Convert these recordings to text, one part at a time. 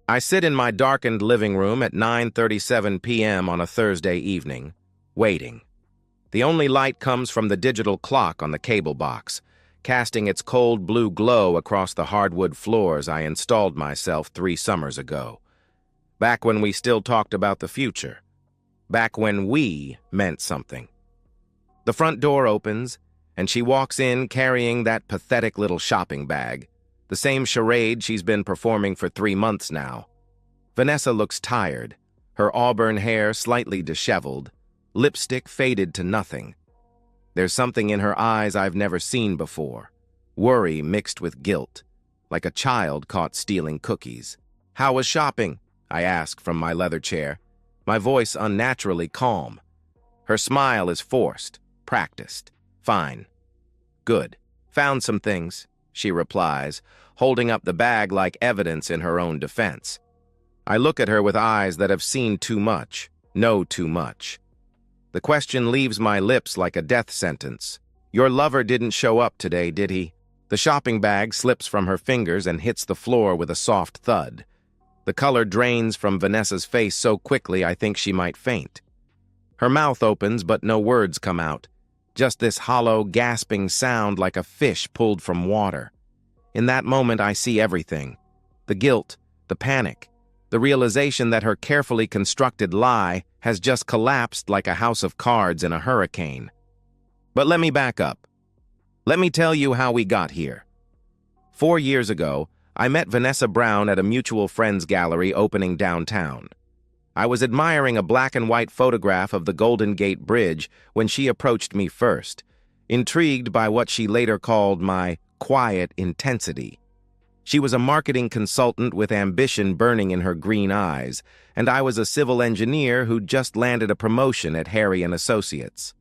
I sit in my darkened living room at 9:37 p.m. on a Thursday evening, waiting. The only light comes from the digital clock on the cable box, casting its cold blue glow across the hardwood floors I installed myself 3 summers ago. Back when we still talked about the future. Back when we meant something. The front door opens, and she walks in carrying that pathetic little shopping bag, the same charade she's been performing for 3 months now. Vanessa looks tired, her auburn hair slightly disheveled, lipstick faded to nothing. There's something in her eyes I've never seen before, worry mixed with guilt, like a child caught stealing cookies. "How was shopping?" I ask from my leather chair, my voice unnaturally calm. Her smile is forced, practiced. "Fine." "Good. Found some things," she replies, holding up the bag like evidence in her own defense. I look at her with eyes that have seen too much, know too much. The question leaves my lips like a death sentence. "Your lover didn't show up today, did he?" The shopping bag slips from her fingers and hits the floor with a soft thud. The color drains from Vanessa's face so quickly I think she might faint. Her mouth opens, but no words come out. Just this hollow, gasping sound like a fish pulled from water. In that moment, I see everything. The guilt, the panic, the realization that her carefully constructed lie has just collapsed like a house of cards in a hurricane. But let me back up. Let me tell you how we got here. 4 years ago, I met Vanessa Brown at a mutual friends gallery opening downtown. I was admiring a black and white photograph of the Golden Gate Bridge when she approached me first, intrigued by what she later called my quiet intensity. She was a marketing consultant with ambition burning in her green eyes, and I was a civil engineer who'd just landed a promotion at Harry & Associates.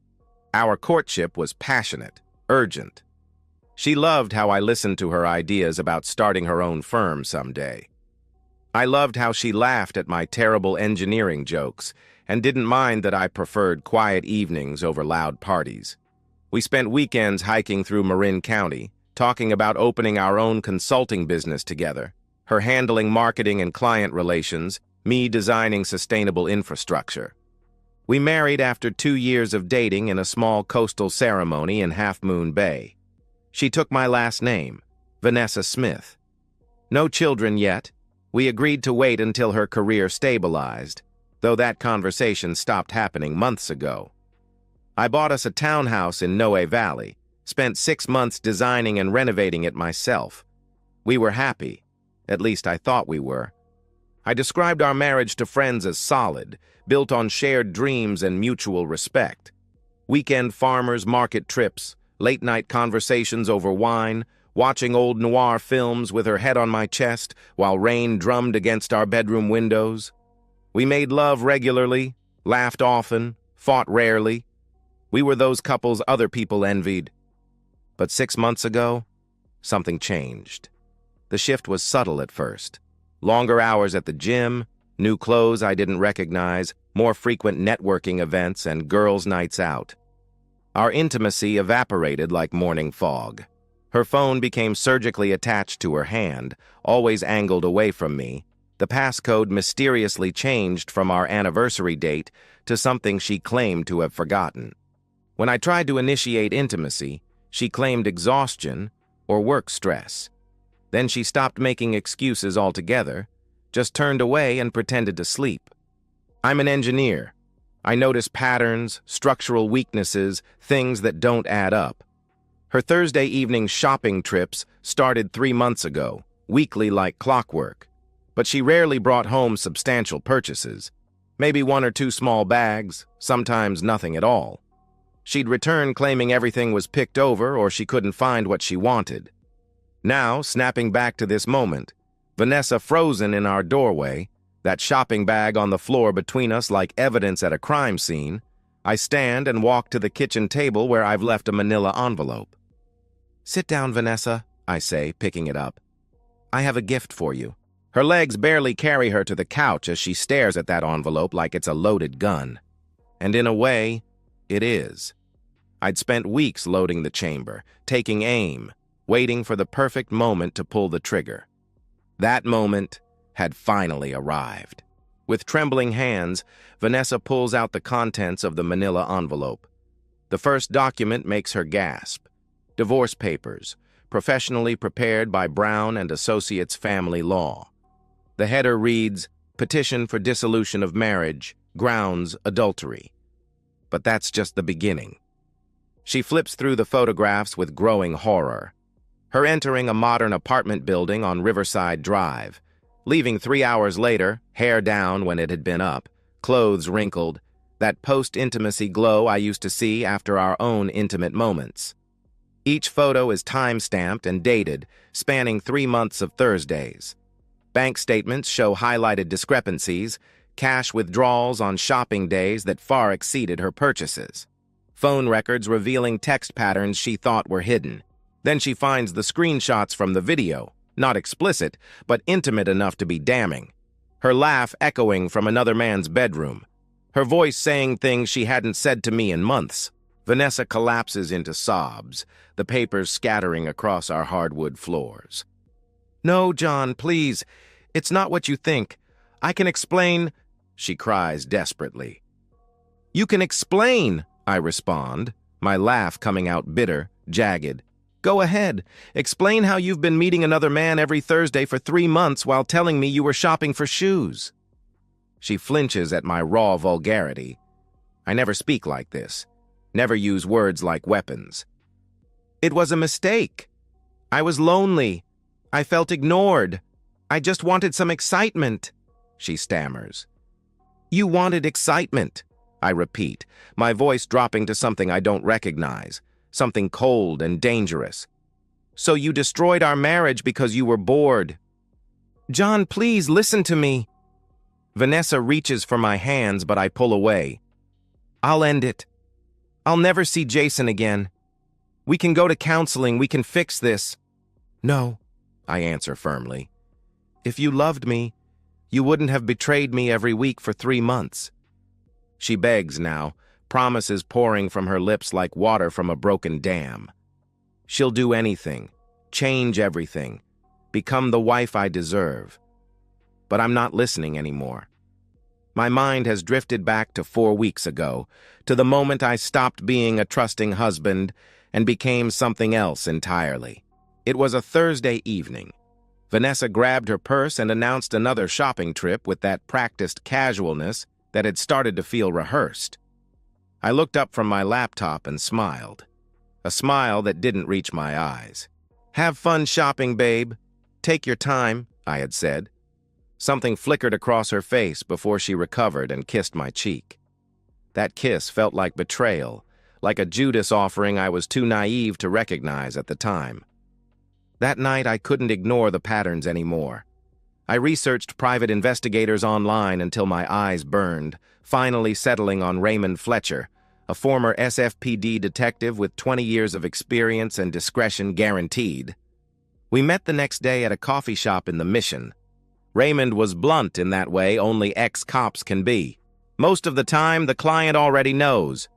Our courtship was passionate, urgent. She loved how I listened to her ideas about starting her own firm someday. I loved how she laughed at my terrible engineering jokes and didn't mind that I preferred quiet evenings over loud parties. We spent weekends hiking through Marin County, talking about opening our own consulting business together, her handling marketing and client relations, me designing sustainable infrastructure. We married after 2 years of dating in a small coastal ceremony in Half Moon Bay. She took my last name, Vanessa Smith. No children yet. We agreed to wait until her career stabilized, though that conversation stopped happening months ago. I bought us a townhouse in Noe Valley, spent 6 months designing and renovating it myself. We were happy. At least I thought we were. I described our marriage to friends as solid, built on shared dreams and mutual respect. Weekend farmers market trips, late-night conversations over wine, watching old noir films with her head on my chest while rain drummed against our bedroom windows. We made love regularly, laughed often, fought rarely. We were those couples other people envied. But 6 months ago, something changed. The shift was subtle at first. Longer hours at the gym, new clothes I didn't recognize, more frequent networking events, and girls' nights out. Our intimacy evaporated like morning fog. Her phone became surgically attached to her hand, always angled away from me. The passcode mysteriously changed from our anniversary date to something she claimed to have forgotten. When I tried to initiate intimacy, she claimed exhaustion or work stress. Then she stopped making excuses altogether, just turned away and pretended to sleep. I'm an engineer. I notice patterns, structural weaknesses, things that don't add up. Her Thursday evening shopping trips started 3 months ago, weekly like clockwork. But she rarely brought home substantial purchases. Maybe 1 or 2 small bags, sometimes nothing at all. She'd return claiming everything was picked over or she couldn't find what she wanted. Now, snapping back to this moment, Vanessa frozen in our doorway, that shopping bag on the floor between us like evidence at a crime scene, I stand and walk to the kitchen table where I've left a manila envelope. "Sit down, Vanessa," I say, picking it up. "I have a gift for you." Her legs barely carry her to the couch as she stares at that envelope like it's a loaded gun. And in a way, it is. I'd spent weeks loading the chamber, taking aim, waiting for the perfect moment to pull the trigger. That moment, had finally arrived. With trembling hands, Vanessa pulls out the contents of the manila envelope. The first document makes her gasp. Divorce papers, professionally prepared by Brown and Associates Family Law. The header reads, "Petition for dissolution of marriage, grounds adultery." But that's just the beginning. She flips through the photographs with growing horror. Her entering a modern apartment building on Riverside Drive, leaving 3 hours later, hair down when it had been up, clothes wrinkled, that post-intimacy glow I used to see after our own intimate moments. Each photo is time-stamped and dated, spanning 3 months of Thursdays. Bank statements show highlighted discrepancies, cash withdrawals on shopping days that far exceeded her purchases. Phone records revealing text patterns she thought were hidden. Then she finds the screenshots from the video, not explicit, but intimate enough to be damning. Her laugh echoing from another man's bedroom. Her voice saying things she hadn't said to me in months. Vanessa collapses into sobs, the papers scattering across our hardwood floors. "No, John, please. It's not what you think. I can explain," she cries desperately. "You can explain," I respond, my laugh coming out bitter, jagged. "Go ahead. Explain how you've been meeting another man every Thursday for 3 months while telling me you were shopping for shoes." She flinches at my raw vulgarity. I never speak like this. Never use words like weapons. "It was a mistake. I was lonely. I felt ignored. I just wanted some excitement," she stammers. "You wanted excitement," I repeat, my voice dropping to something I don't recognize, something cold and dangerous. "So you destroyed our marriage because you were bored." "John, please listen to me." Vanessa reaches for my hands, but I pull away. "I'll end it. I'll never see Jason again. We can go to counseling. We can fix this." "No," I answer firmly. "If you loved me, you wouldn't have betrayed me every week for 3 months." She begs now, promises pouring from her lips like water from a broken dam. She'll do anything, change everything, become the wife I deserve. But I'm not listening anymore. My mind has drifted back to 4 weeks ago, to the moment I stopped being a trusting husband and became something else entirely. It was a Thursday evening. Vanessa grabbed her purse and announced another shopping trip with that practiced casualness that had started to feel rehearsed. I looked up from my laptop and smiled. A smile that didn't reach my eyes. "Have fun shopping, babe. Take your time," I had said. Something flickered across her face before she recovered and kissed my cheek. That kiss felt like betrayal, like a Judas offering I was too naive to recognize at the time. That night, I couldn't ignore the patterns anymore. I researched private investigators online until my eyes burned, finally settling on Raymond Fletcher, a former SFPD detective with 20 years of experience and discretion guaranteed. We met the next day at a coffee shop in the Mission. Raymond was blunt in that way only ex-cops can be. "Most of the time, the client already knows.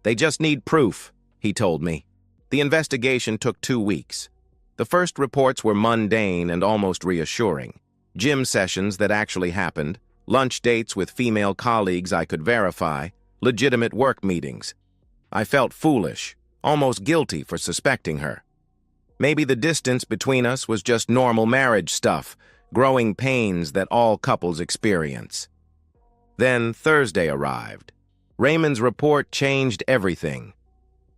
They just need proof," he told me. The investigation took 2 weeks. The first reports were mundane and almost reassuring. Gym sessions that actually happened, lunch dates with female colleagues I could verify, legitimate work meetings. I felt foolish, almost guilty for suspecting her. Maybe the distance between us was just normal marriage stuff, growing pains that all couples experience. Then Thursday arrived. Raymond's report changed everything.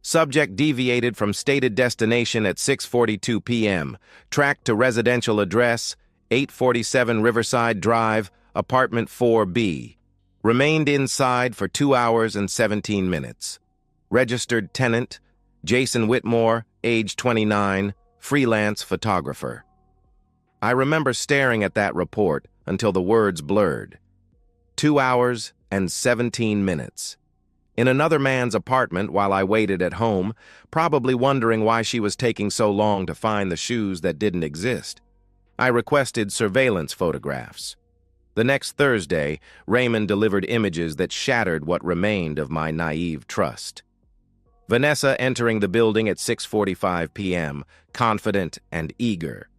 Subject deviated from stated destination at 6:42 p.m., tracked to residential address, 847 Riverside Drive, apartment 4B. Remained inside for 2 hours and 17 minutes. Registered tenant, Jason Whitmore, age 29, freelance photographer. I remember staring at that report until the words blurred. 2 hours and 17 minutes. In another man's apartment while I waited at home, probably wondering why she was taking so long to find the shoes that didn't exist. I requested surveillance photographs. The next Thursday, Raymond delivered images that shattered what remained of my naive trust. Vanessa entering the building at 6:45 p.m., confident and eager.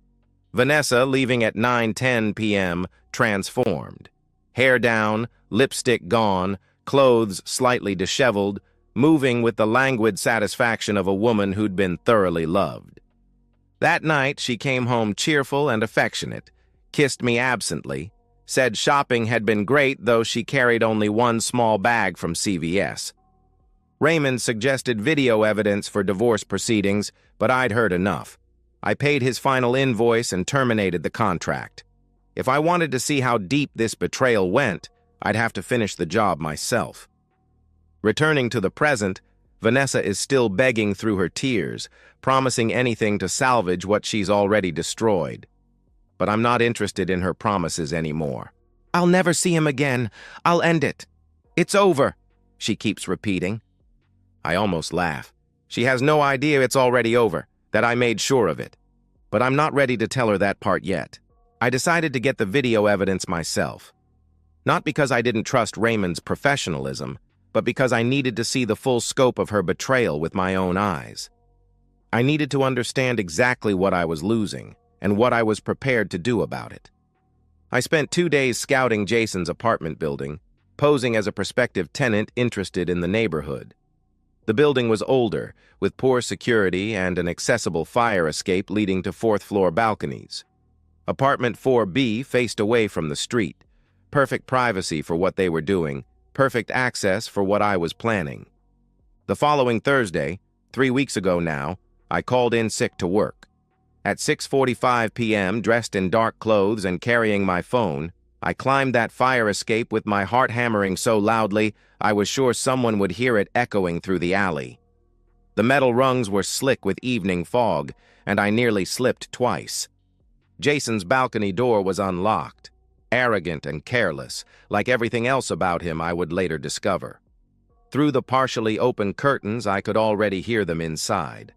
Vanessa, leaving at 9:10 p.m., transformed. Hair down, lipstick gone, clothes slightly disheveled, moving with the languid satisfaction of a woman who'd been thoroughly loved. That night, she came home cheerful and affectionate, kissed me absently, said shopping had been great, though she carried only one small bag from CVS. Raymond suggested video evidence for divorce proceedings, but I'd heard enough. I paid his final invoice and terminated the contract. If I wanted to see how deep this betrayal went, I'd have to finish the job myself. Returning to the present, Vanessa is still begging through her tears, promising anything to salvage what she's already destroyed. But I'm not interested in her promises anymore. "I'll never see him again. I'll end it. It's over," she keeps repeating. I almost laugh. She has no idea it's already over, that I made sure of it. But I'm not ready to tell her that part yet. I decided to get the video evidence myself. Not because I didn't trust Raymond's professionalism, but because I needed to see the full scope of her betrayal with my own eyes. I needed to understand exactly what I was losing and what I was prepared to do about it. I spent 2 days scouting Jason's apartment building, posing as a prospective tenant interested in the neighborhood. The building was older, with poor security and an accessible fire escape leading to fourth-floor balconies. Apartment 4B faced away from the street. Perfect privacy for what they were doing, perfect access for what I was planning. The following Thursday, 3 weeks ago now, I called in sick to work. At 6:45 p.m., dressed in dark clothes and carrying my phone, I climbed that fire escape with my heart hammering so loudly I was sure someone would hear it echoing through the alley. The metal rungs were slick with evening fog, and I nearly slipped twice. Jason's balcony door was unlocked, arrogant and careless, like everything else about him I would later discover. Through the partially open curtains, I could already hear them inside.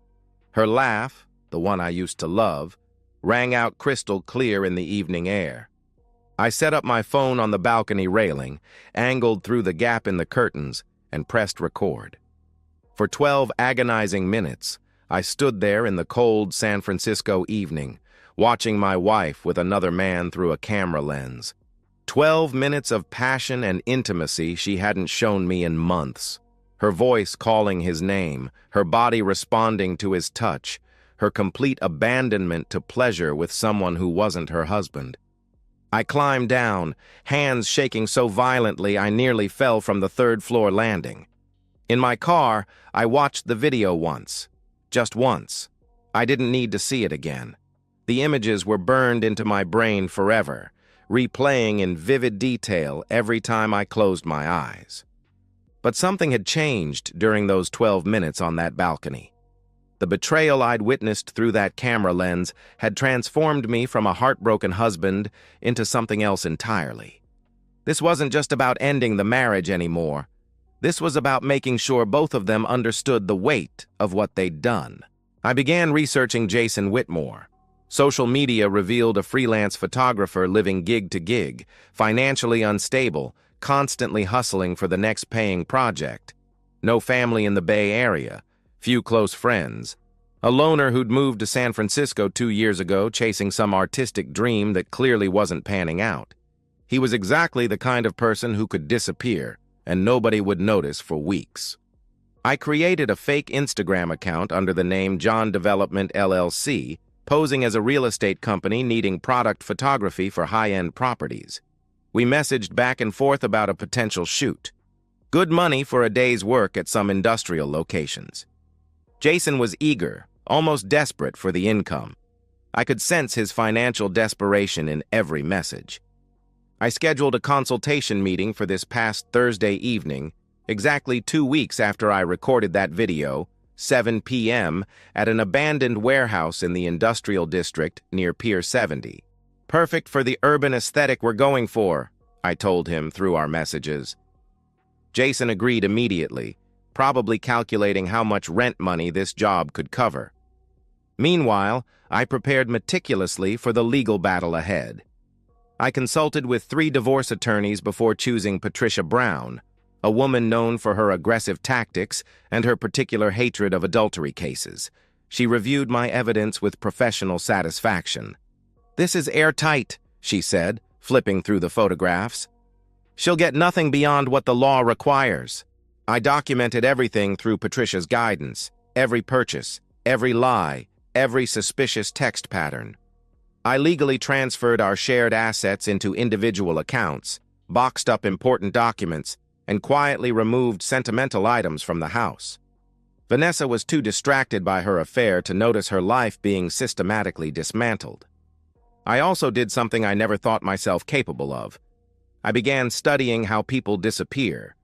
Her laugh, the one I used to love, rang out crystal clear in the evening air. I set up my phone on the balcony railing, angled through the gap in the curtains, and pressed record. For 12 agonizing minutes, I stood there in the cold San Francisco evening, watching my wife with another man through a camera lens. 12 minutes of passion and intimacy she hadn't shown me in months. Her voice calling his name, her body responding to his touch, her complete abandonment to pleasure with someone who wasn't her husband. I climbed down, hands shaking so violently I nearly fell from the third-floor landing. In my car, I watched the video once. Just once. I didn't need to see it again. The images were burned into my brain forever, replaying in vivid detail every time I closed my eyes. But something had changed during those 12 minutes on that balcony. The betrayal I'd witnessed through that camera lens had transformed me from a heartbroken husband into something else entirely. This wasn't just about ending the marriage anymore. This was about making sure both of them understood the weight of what they'd done. I began researching Jason Whitmore. Social media revealed a freelance photographer living gig to gig, financially unstable, constantly hustling for the next paying project. No family in the Bay Area, few close friends. A loner who'd moved to San Francisco 2 years ago chasing some artistic dream that clearly wasn't panning out. He was exactly the kind of person who could disappear, and nobody would notice for weeks. I created a fake Instagram account under the name John Development LLC, posing as a real estate company needing product photography for high-end properties. We messaged back and forth about a potential shoot. Good money for a day's work at some industrial locations. Jason was eager, almost desperate for the income. I could sense his financial desperation in every message. I scheduled a consultation meeting for this past Thursday evening, exactly 2 weeks after I recorded that video, 7 p.m., at an abandoned warehouse in the industrial district near Pier 70. Perfect for the urban aesthetic we're going for, I told him through our messages. Jason agreed immediately, probably calculating how much rent money this job could cover. Meanwhile, I prepared meticulously for the legal battle ahead. I consulted with 3 divorce attorneys before choosing Patricia Brown, a woman known for her aggressive tactics and her particular hatred of adultery cases. She reviewed my evidence with professional satisfaction. "This is airtight," she said, flipping through the photographs. "She'll get nothing beyond what the law requires." I documented everything through Patricia's guidance, every purchase, every lie, every suspicious text pattern. I legally transferred our shared assets into individual accounts, boxed up important documents, and quietly removed sentimental items from the house. Vanessa was too distracted by her affair to notice her life being systematically dismantled. I also did something I never thought myself capable of. I began studying how people disappear.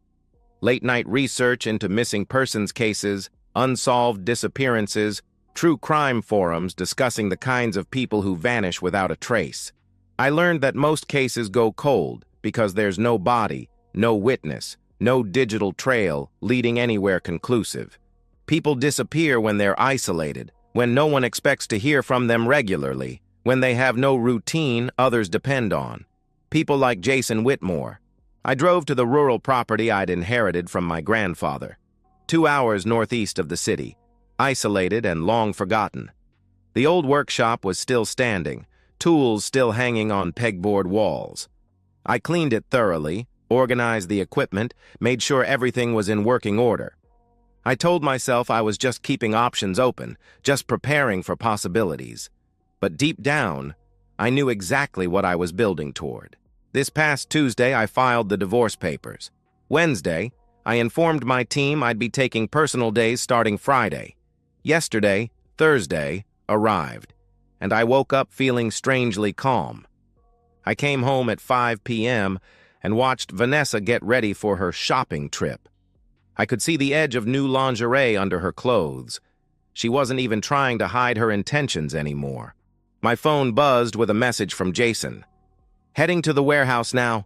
Late-night research into missing persons cases, unsolved disappearances, true crime forums discussing the kinds of people who vanish without a trace. I learned that most cases go cold because there's no body, no witness, no digital trail leading anywhere conclusive. People disappear when they're isolated, when no one expects to hear from them regularly, when they have no routine others depend on. People like Jason Whitmore. I drove to the rural property I'd inherited from my grandfather, 2 hours northeast of the city, isolated and long forgotten. The old workshop was still standing, tools still hanging on pegboard walls. I cleaned it thoroughly, organized the equipment, made sure everything was in working order. I told myself I was just keeping options open, just preparing for possibilities. But deep down, I knew exactly what I was building toward. This past Tuesday, I filed the divorce papers. Wednesday, I informed my team I'd be taking personal days starting Friday. Yesterday, Thursday, arrived, and I woke up feeling strangely calm. I came home at 5 p.m. and watched Vanessa get ready for her shopping trip. I could see the edge of new lingerie under her clothes. She wasn't even trying to hide her intentions anymore. My phone buzzed with a message from Jason. "Heading to the warehouse now.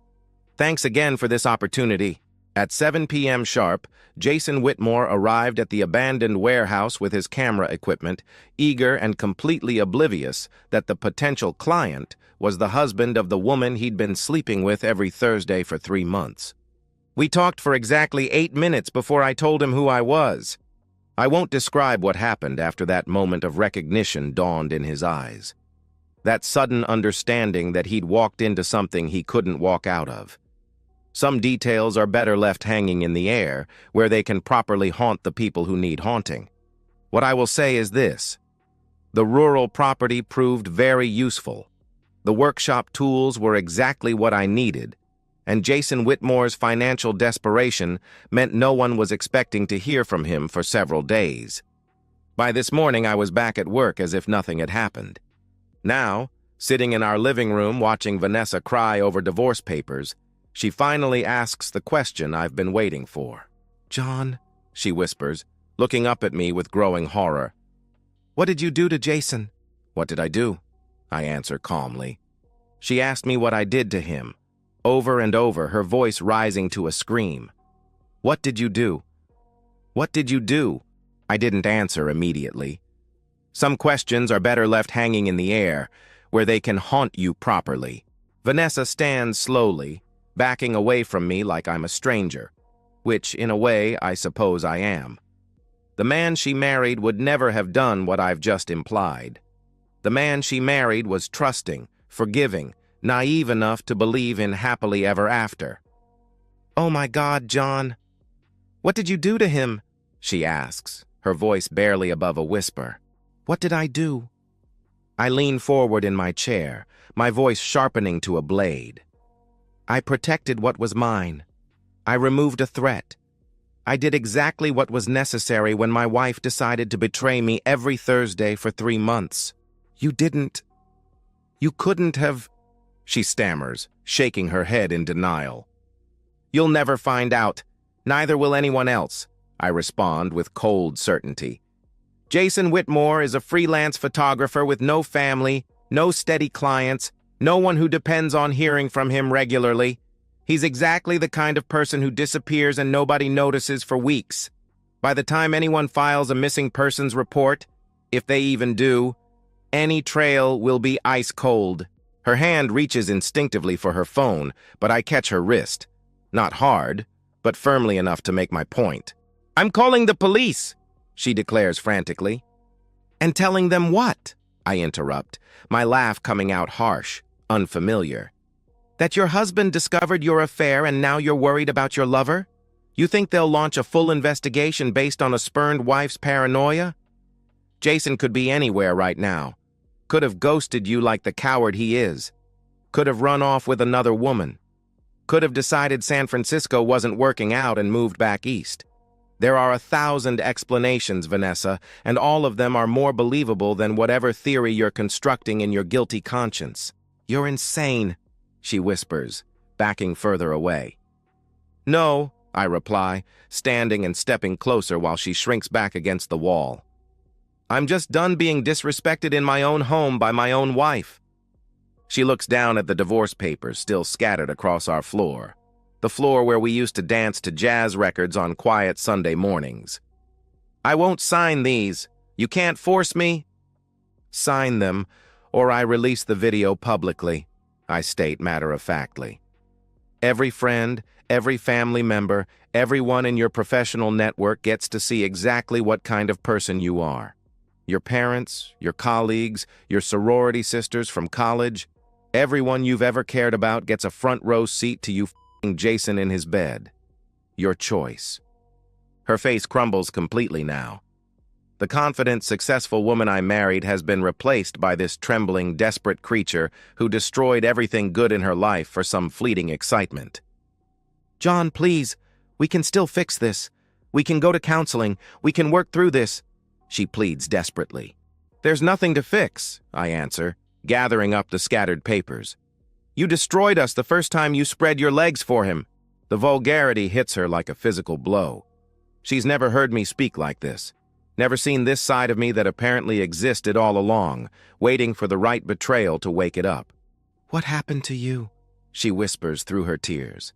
Thanks again for this opportunity." At 7 p.m. sharp, Jason Whitmore arrived at the abandoned warehouse with his camera equipment, eager and completely oblivious that the potential client was the husband of the woman he'd been sleeping with every Thursday for 3 months. We talked for exactly 8 minutes before I told him who I was. I won't describe what happened after that moment of recognition dawned in his eyes. That sudden understanding that he'd walked into something he couldn't walk out of. Some details are better left hanging in the air, where they can properly haunt the people who need haunting. What I will say is this: the rural property proved very useful. The workshop tools were exactly what I needed, and Jason Whitmore's financial desperation meant no one was expecting to hear from him for several days. By this morning, I was back at work as if nothing had happened. Now, sitting in our living room watching Vanessa cry over divorce papers, she finally asks the question I've been waiting for. "John," she whispers, looking up at me with growing horror. "What did you do to Jason?" "What did I do?" I answer calmly. She asked me what I did to him, over and over, her voice rising to a scream. "What did you do? What did you do?" I didn't answer immediately. Some questions are better left hanging in the air, where they can haunt you properly. Vanessa stands slowly, backing away from me like I'm a stranger, which, in a way, I suppose I am. The man she married would never have done what I've just implied. The man she married was trusting, forgiving, naive enough to believe in happily ever after. "Oh my God, John. What did you do to him?" she asks, her voice barely above a whisper. "What did I do?" I lean forward in my chair, my voice sharpening to a blade. I protected what was mine. I removed a threat. I did exactly what was necessary when my wife decided to betray me every Thursday for 3 months. You couldn't have, she stammers, shaking her head in denial. "You'll never find out. Neither will anyone else," I respond with cold certainty. Jason Whitmore is a freelance photographer with no family, no steady clients, no one who depends on hearing from him regularly. He's exactly the kind of person who disappears and nobody notices for weeks. By the time anyone files a missing persons report, if they even do, any trail will be ice cold. Her hand reaches instinctively for her phone, but I catch her wrist. Not hard, but firmly enough to make my point. "I'm calling the police," she declares frantically. "And telling them what?" I interrupt, my laugh coming out harsh, unfamiliar. That your husband discovered your affair and now you're worried about your lover? You think they'll launch a full investigation based on a spurned wife's paranoia? Jason could be anywhere right now. Could have ghosted you like the coward he is. Could have run off with another woman. Could have decided San Francisco wasn't working out and moved back east. There are 1,000 explanations, Vanessa, and all of them are more believable than whatever theory you're constructing in your guilty conscience. You're insane, she whispers, backing further away. No, I reply, standing and stepping closer while she shrinks back against the wall. I'm just done being disrespected in my own home by my own wife. She looks down at the divorce papers still scattered across our floor, the floor where we used to dance to jazz records on quiet Sunday mornings. I won't sign these. You can't force me. Sign them, or I release the video publicly, I state matter-of-factly. Every friend, every family member, everyone in your professional network gets to see exactly what kind of person you are. Your parents, your colleagues, your sorority sisters from college, everyone you've ever cared about gets a front row seat to you f***ing Jason in his bed. Your choice. Her face crumbles completely now. The confident, successful woman I married has been replaced by this trembling, desperate creature who destroyed everything good in her life for some fleeting excitement. John, please, we can still fix this. We can go to counseling. We can work through this, she pleads desperately. There's nothing to fix, I answer, gathering up the scattered papers. You destroyed us the first time you spread your legs for him. The vulgarity hits her like a physical blow. She's never heard me speak like this. Never seen this side of me that apparently existed all along, waiting for the right betrayal to wake it up. What happened to you? She whispers through her tears.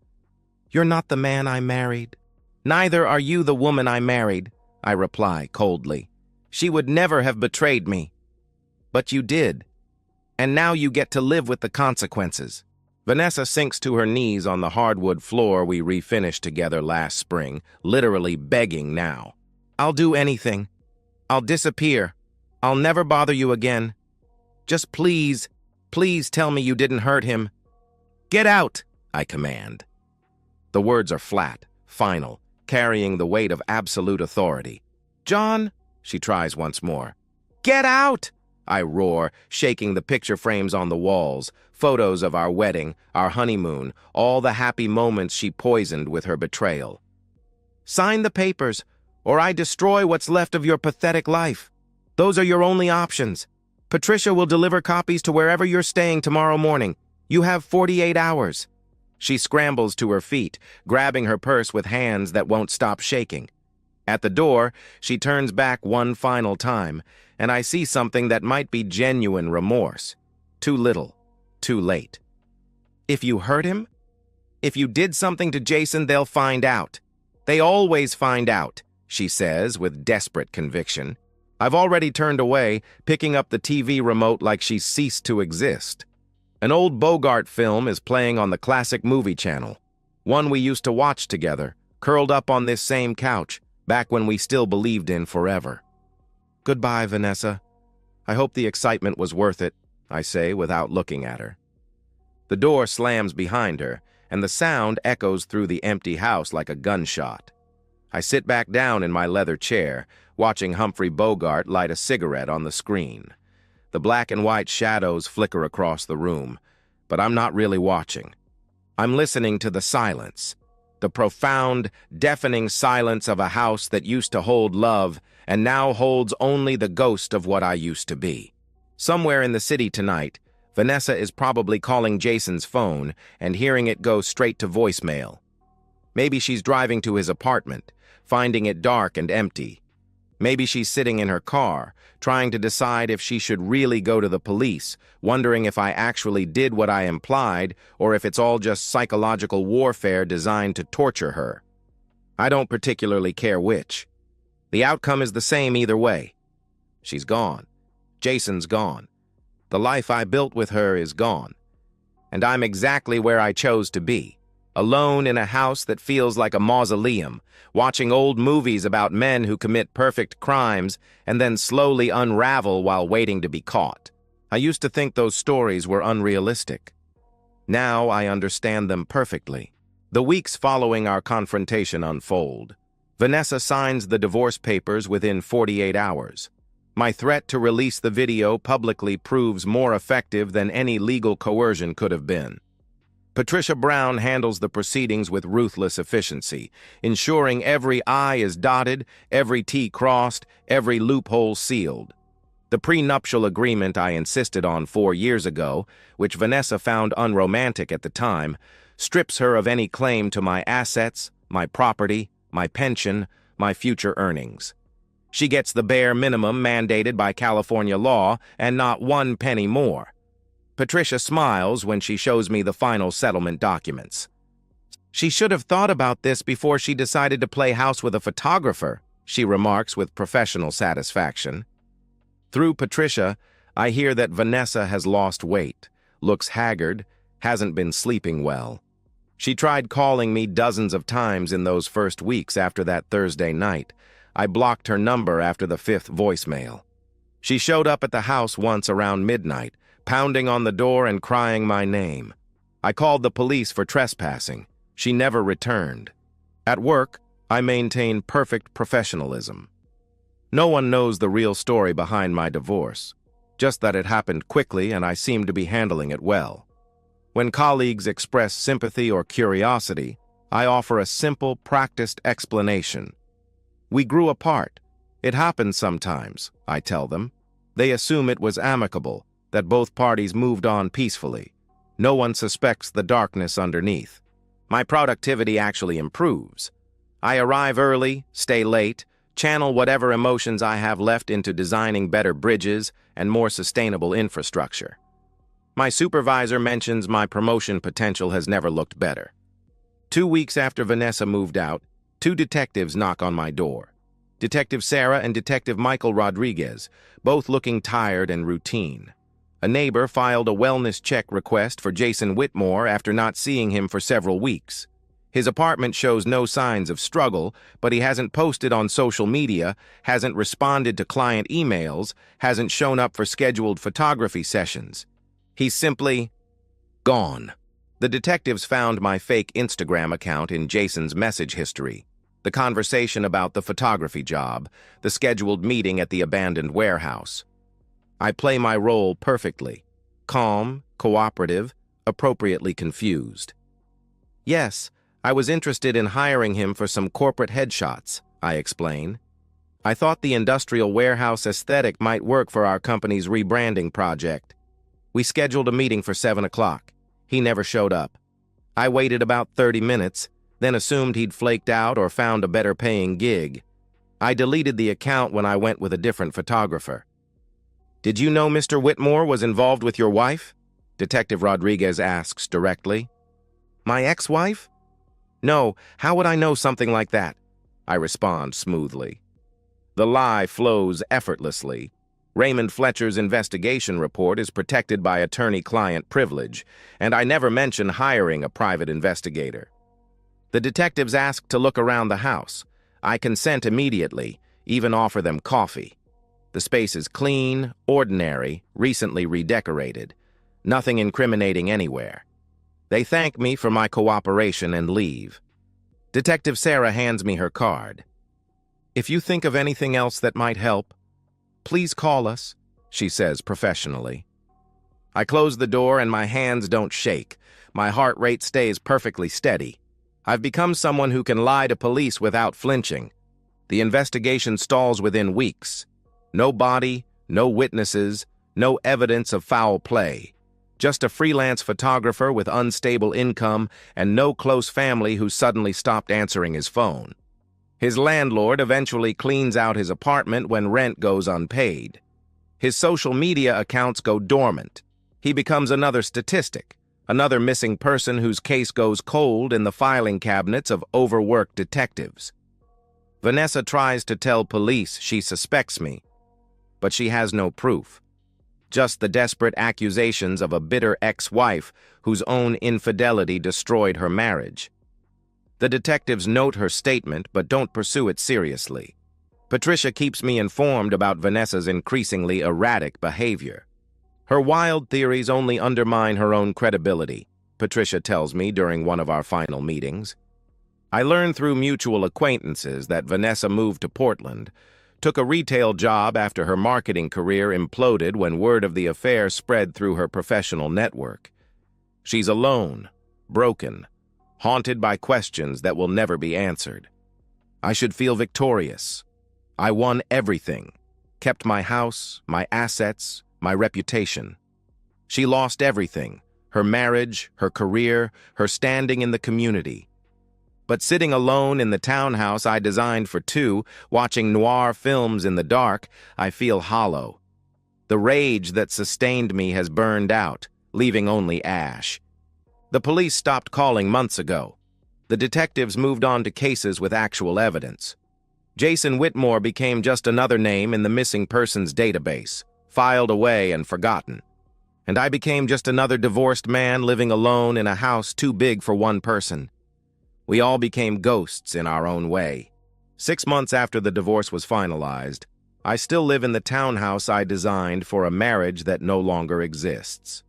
You're not the man I married. Neither are you the woman I married, I reply coldly. She would never have betrayed me. But you did. And now you get to live with the consequences. Vanessa sinks to her knees on the hardwood floor we refinished together last spring, literally begging now. I'll do anything. I'll disappear. I'll never bother you again. Just please, please tell me you didn't hurt him. Get out, I command. The words are flat, final, carrying the weight of absolute authority. John, she tries once more. Get out, I roar, shaking the picture frames on the walls, photos of our wedding, our honeymoon, all the happy moments she poisoned with her betrayal. Sign the papers, or I destroy what's left of your pathetic life. Those are your only options. Patricia will deliver copies to wherever you're staying tomorrow morning. You have 48 hours. She scrambles to her feet, grabbing her purse with hands that won't stop shaking. At the door, she turns back one final time, and I see something that might be genuine remorse. Too little, too late. If you hurt him? If you did something to Jason, they'll find out. They always find out, she says with desperate conviction. I've already turned away, picking up the TV remote like she's ceased to exist. An old Bogart film is playing on the classic movie channel, one we used to watch together, curled up on this same couch, back when we still believed in forever. Goodbye, Vanessa. I hope the excitement was worth it, I say without looking at her. The door slams behind her, and the sound echoes through the empty house like a gunshot. I sit back down in my leather chair, watching Humphrey Bogart light a cigarette on the screen. The black and white shadows flicker across the room, but I'm not really watching. I'm listening to the silence, the profound, deafening silence of a house that used to hold love and now holds only the ghost of what I used to be. Somewhere in the city tonight, Vanessa is probably calling Jason's phone and hearing it go straight to voicemail. Maybe she's driving to his apartment, finding it dark and empty. Maybe she's sitting in her car, trying to decide if she should really go to the police, wondering if I actually did what I implied or if it's all just psychological warfare designed to torture her. I don't particularly care which. The outcome is the same either way. She's gone. Jason's gone. The life I built with her is gone. And I'm exactly where I chose to be, alone in a house that feels like a mausoleum, watching old movies about men who commit perfect crimes and then slowly unravel while waiting to be caught. I used to think those stories were unrealistic. Now I understand them perfectly. The weeks following our confrontation unfold. Vanessa signs the divorce papers within 48 hours. My threat to release the video publicly proves more effective than any legal coercion could have been. Patricia Brown handles the proceedings with ruthless efficiency, ensuring every I is dotted, every T crossed, every loophole sealed. The prenuptial agreement I insisted on 4 years ago, which Vanessa found unromantic at the time, strips her of any claim to my assets, my property, my pension, my future earnings. She gets the bare minimum mandated by California law and not 1 penny more. Patricia smiles when she shows me the final settlement documents. She should have thought about this before she decided to play house with a photographer, she remarks with professional satisfaction. Through Patricia, I hear that Vanessa has lost weight, looks haggard, hasn't been sleeping well. She tried calling me dozens of times in those first weeks after that Thursday night. I blocked her number after the 5th voicemail. She showed up at the house once around midnight, pounding on the door and crying my name. I called the police for trespassing. She never returned. At work, I maintain perfect professionalism. No one knows the real story behind my divorce, just that it happened quickly and I seem to be handling it well. When colleagues express sympathy or curiosity, I offer a simple, practiced explanation. We grew apart. It happens sometimes, I tell them. They assume it was amicable, that both parties moved on peacefully. No one suspects the darkness underneath. My productivity actually improves. I arrive early, stay late, channel whatever emotions I have left into designing better bridges and more sustainable infrastructure. My supervisor mentions my promotion potential has never looked better. 2 weeks after Vanessa moved out, 2 detectives knock on my door. Detective Sarah and Detective Michael Rodriguez, both looking tired and routine. A neighbor filed a wellness check request for Jason Whitmore after not seeing him for several weeks. His apartment shows no signs of struggle, but he hasn't posted on social media, hasn't responded to client emails, hasn't shown up for scheduled photography sessions. He's simply gone. The detectives found my fake Instagram account in Jason's message history, the conversation about the photography job, the scheduled meeting at the abandoned warehouse. I play my role perfectly, calm, cooperative, appropriately confused. Yes, I was interested in hiring him for some corporate headshots, I explain. I thought the industrial warehouse aesthetic might work for our company's rebranding project. We scheduled a meeting for 7 o'clock. He never showed up. I waited about 30 minutes, then assumed he'd flaked out or found a better-paying gig. I deleted the account when I went with a different photographer. Did you know Mr. Whitmore was involved with your wife? Detective Rodriguez asks directly. My ex-wife? No, how would I know something like that? I respond smoothly. The lie flows effortlessly. Raymond Fletcher's investigation report is protected by attorney-client privilege, and I never mention hiring a private investigator. The detectives ask to look around the house. I consent immediately, even offer them coffee. The space is clean, ordinary, recently redecorated. Nothing incriminating anywhere. They thank me for my cooperation and leave. Detective Sarah hands me her card. If you think of anything else that might help, please call us, she says professionally. I close the door and my hands don't shake. My heart rate stays perfectly steady. I've become someone who can lie to police without flinching. The investigation stalls within weeks. No body, no witnesses, no evidence of foul play. Just a freelance photographer with unstable income and no close family who suddenly stopped answering his phone. His landlord eventually cleans out his apartment when rent goes unpaid. His social media accounts go dormant. He becomes another statistic, another missing person whose case goes cold in the filing cabinets of overworked detectives. Vanessa tries to tell police she suspects me, but she has no proof. just the desperate accusations of a bitter ex-wife whose own infidelity destroyed her marriage. The detectives note her statement but don't pursue it seriously. Patricia keeps me informed about Vanessa's increasingly erratic behavior. Her wild theories only undermine her own credibility, Patricia tells me during one of our final meetings. I learned through mutual acquaintances that Vanessa moved to Portland, took a retail job after her marketing career imploded when word of the affair spread through her professional network. She's alone, broken, haunted by questions that will never be answered. I should feel victorious. I won everything, kept my house, my assets, my reputation. She lost everything, her marriage, her career, her standing in the community. But sitting alone in the townhouse I designed for two, watching noir films in the dark, I feel hollow. The rage that sustained me has burned out, leaving only ash. The police stopped calling months ago. The detectives moved on to cases with actual evidence. Jason Whitmore became just another name in the missing persons database, filed away and forgotten. And I became just another divorced man living alone in a house too big for one person. We all became ghosts in our own way. 6 months after the divorce was finalized, I still live in the townhouse I designed for a marriage that no longer exists.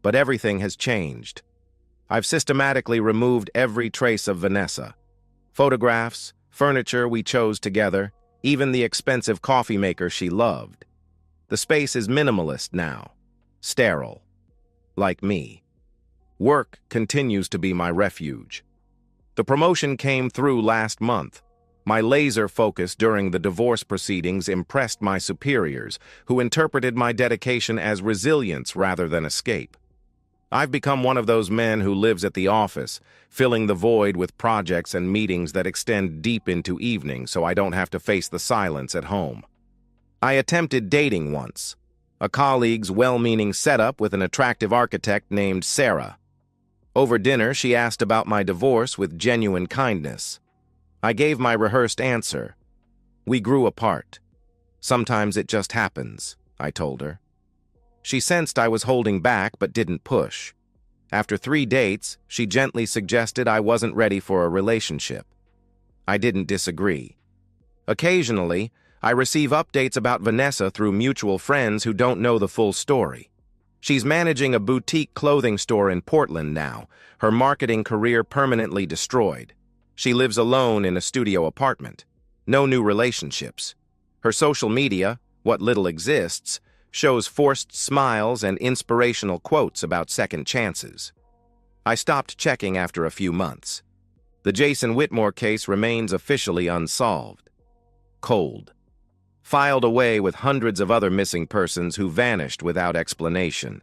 But everything has changed. I've systematically removed every trace of Vanessa. Photographs, furniture we chose together, even the expensive coffee maker she loved. The space is minimalist now, sterile, like me. Work continues to be my refuge. The promotion came through last month. My laser focus during the divorce proceedings impressed my superiors, who interpreted my dedication as resilience rather than escape. I've become one of those men who lives at the office, filling the void with projects and meetings that extend deep into evening so I don't have to face the silence at home. I attempted dating once, a colleague's well-meaning setup with an attractive architect named Sarah. Over dinner, she asked about my divorce with genuine kindness. I gave my rehearsed answer. We grew apart. Sometimes it just happens, I told her. She sensed I was holding back but didn't push. After 3 dates, she gently suggested I wasn't ready for a relationship. I didn't disagree. Occasionally, I receive updates about Vanessa through mutual friends who don't know the full story. She's managing a boutique clothing store in Portland now, her marketing career permanently destroyed. She lives alone in a studio apartment. No new relationships. Her social media, what little exists, shows forced smiles and inspirational quotes about second chances. I stopped checking after a few months. The Jason Whitmore case remains officially unsolved. Cold. Filed away with hundreds of other missing persons who vanished without explanation.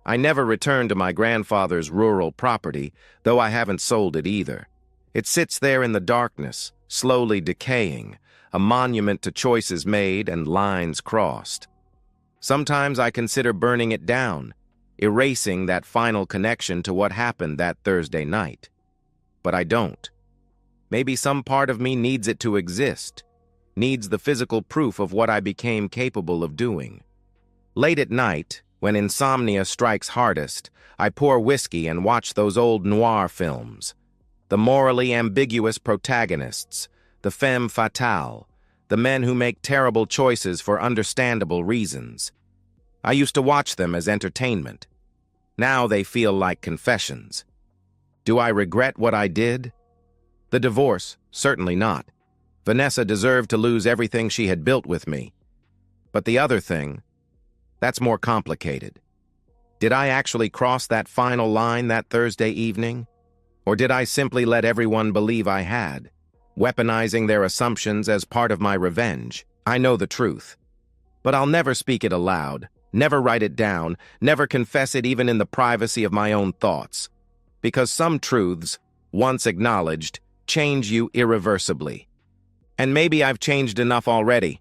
I never returned to my grandfather's rural property, though I haven't sold it either. It sits there in the darkness, slowly decaying, a monument to choices made and lines crossed. Sometimes I consider burning it down, erasing that final connection to what happened that Thursday night. But I don't. Maybe some part of me needs it to exist, needs the physical proof of what I became capable of doing. Late at night, when insomnia strikes hardest, I pour whiskey and watch those old noir films. The morally ambiguous protagonists, the femme fatale, the men who make terrible choices for understandable reasons. I used to watch them as entertainment. Now they feel like confessions. Do I regret what I did? The divorce, certainly not. Vanessa deserved to lose everything she had built with me. But the other thing, that's more complicated. Did I actually cross that final line that Thursday evening? Or did I simply let everyone believe I had, weaponizing their assumptions as part of my revenge? I know the truth. But I'll never speak it aloud, never write it down, never confess it even in the privacy of my own thoughts. Because some truths, once acknowledged, change you irreversibly. And maybe I've changed enough already.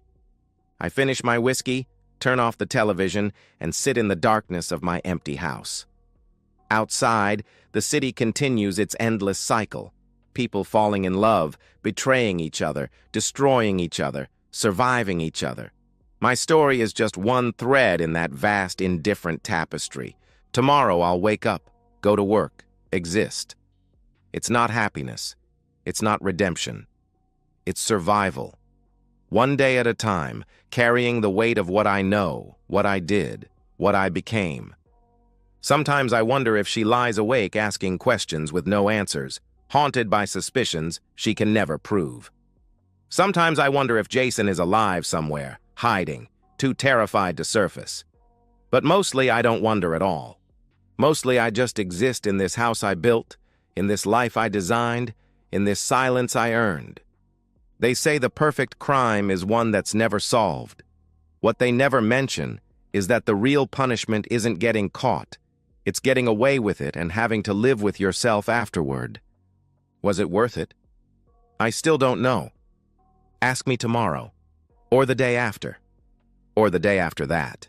I finish my whiskey, turn off the television, and sit in the darkness of my empty house. Outside, the city continues its endless cycle. People falling in love, betraying each other, destroying each other, surviving each other. My story is just one thread in that vast, indifferent tapestry. Tomorrow I'll wake up, go to work, exist. It's not happiness. It's not redemption. It's survival. One day at a time, carrying the weight of what I know, what I did, what I became. Sometimes I wonder if she lies awake asking questions with no answers, haunted by suspicions she can never prove. Sometimes I wonder if Jason is alive somewhere, hiding, too terrified to surface. But mostly I don't wonder at all. Mostly I just exist in this house I built, in this life I designed, in this silence I earned. They say the perfect crime is one that's never solved. What they never mention is that the real punishment isn't getting caught. It's getting away with it and having to live with yourself afterward. Was it worth it? I still don't know. Ask me tomorrow, or the day after that.